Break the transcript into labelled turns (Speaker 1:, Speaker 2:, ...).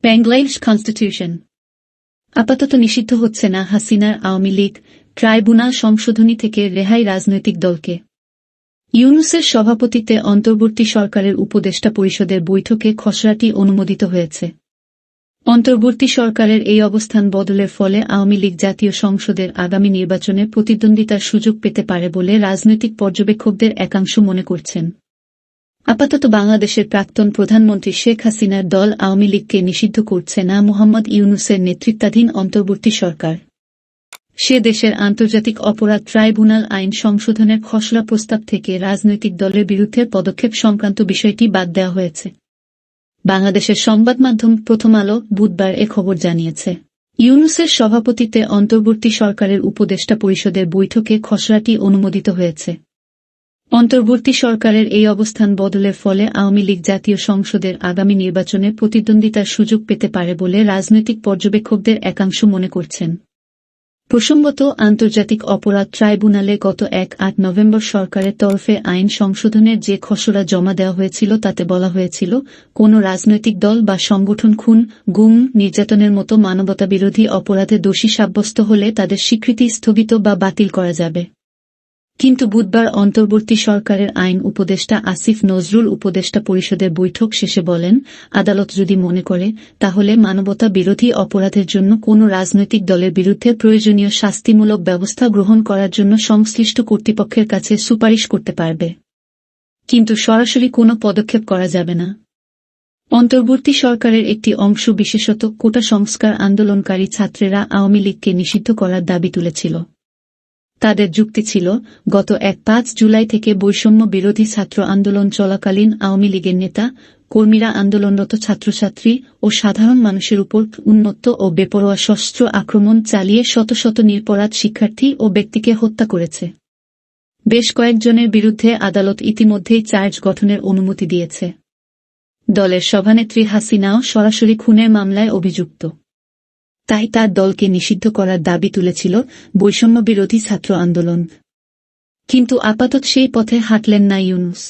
Speaker 1: Bangladesh constitution আপাতত নিষিদ্ধ হচ্ছে না হাসিনার আওয়ামী লীগ ট্রাইব্যুনাল সংশোধনী থেকে রেহাই রাজনৈতিক দলকে। ইউনূসের সভাপতিত্বে অন্তর্বর্তী সরকারের উপদেষ্টা পরিষদের বৈঠকে খসড়াটি অনুমোদিত হয়েছে। অন্তর্বর্তী সরকারের এই অবস্থান বদলের ফলে আওয়ামী লীগ জাতীয় সংসদের আগামী নির্বাচনে প্রতিদ্বন্দ্বিতার সুযোগ পেতে পারে বলে রাজনৈতিক পর্যবেক্ষকদের একাংশ মনে করছেন। আপাতত বাংলাদেশের প্রাক্তন প্রধানমন্ত্রী শেখ হাসিনার দল আওয়ামী লীগকে নিষিদ্ধ করছে না মোহাম্মদ ইউনূসের নেতৃত্বাধীন অন্তর্বর্তী সরকার। সে দেশের আন্তর্জাতিক অপরাধ ট্রাইব্যুনাল আইন সংশোধনের খসড়া প্রস্তাব থেকে রাজনৈতিক দলের বিরুদ্ধে পদক্ষেপ সংক্রান্ত বিষয়টি বাদ দেওয়া হয়েছে। বাংলাদেশের সংবাদ মাধ্যম প্রথম আলো বুধবার এ খবর জানিয়েছে। ইউনূসের সভাপতিত্বে অন্তর্বর্তী সরকারের উপদেষ্টা পরিষদের বৈঠকে খসড়াটি অনুমোদিত হয়েছে। অন্তর্বর্তী সরকারের এই অবস্থান বদলের ফলে আওয়ামী লীগ জাতীয় সংসদের আগামী নির্বাচনে প্রতিদ্বন্দ্বিতার সুযোগ পেতে পারে বলে রাজনৈতিক পর্যবেক্ষকদের একাংশ মনে করছেন। প্রসঙ্গত, আন্তর্জাতিক অপরাধ ট্রাইব্যুনালে গত ১-৮ নভেম্বর সরকারের তরফে আইন সংশোধনের যে খসড়া জমা দেওয়া হয়েছিল তাতে বলা হয়েছিল, কোনো রাজনৈতিক দল বা সংগঠন খুন, গুম, নির্যাতনের মতো মানবতাবিরোধী অপরাধে দোষী সাব্যস্ত হলে তাদের স্বীকৃতি স্থগিত বা বাতিল করা যাবে। কিন্তু বুধবার অন্তর্বর্তী সরকারের আইন উপদেষ্টা আসিফ নজরুল উপদেষ্টা পরিষদের বৈঠক শেষে বলেন, আদালত যদি মনে করে, তাহলে মানবতা বিরোধী অপরাধের জন্য কোনো রাজনৈতিক দলের বিরুদ্ধে প্রয়োজনীয় শাস্তিমূলক ব্যবস্থা গ্রহণ করার জন্য সংশ্লিষ্ট কর্তৃপক্ষের কাছে সুপারিশ করতে পারবে, কিন্তু সরাসরি কোনো পদক্ষেপ করা যাবে না। অন্তর্বর্তী সরকারের একটি অংশ, বিশেষত কোটা সংস্কার আন্দোলনকারী ছাত্রেরা আওয়ামী লীগকে নিষিদ্ধ করার দাবি তুলেছিল। তাদের যুক্তি ছিল, গত ১-৫ জুলাই থেকে বৈষম্য বিরোধী ছাত্র আন্দোলন চলাকালীন আওয়ামী লীগের নেতা কর্মীরা আন্দোলনরত ছাত্রছাত্রী ও সাধারণ মানুষের উপর উন্মত্ত ও বেপরোয়া সশস্ত্র আক্রমণ চালিয়ে শত শত নিরপরাধ শিক্ষার্থী ও ব্যক্তিকে হত্যা করেছে। বেশ কয়েকজনের বিরুদ্ধে আদালত ইতিমধ্যেই চার্জ গঠনের অনুমতি দিয়েছে। দলের সভানেত্রী হাসিনাও সরাসরি খুনের মামলায় অভিযুক্ত। তাই তার দলকে নিষিদ্ধ করার দাবি তুলেছিল বৈষম্য বিরোধী ছাত্র আন্দোলন। কিন্তু আপাতত সেই পথে হাঁটলেন না ইউনূস।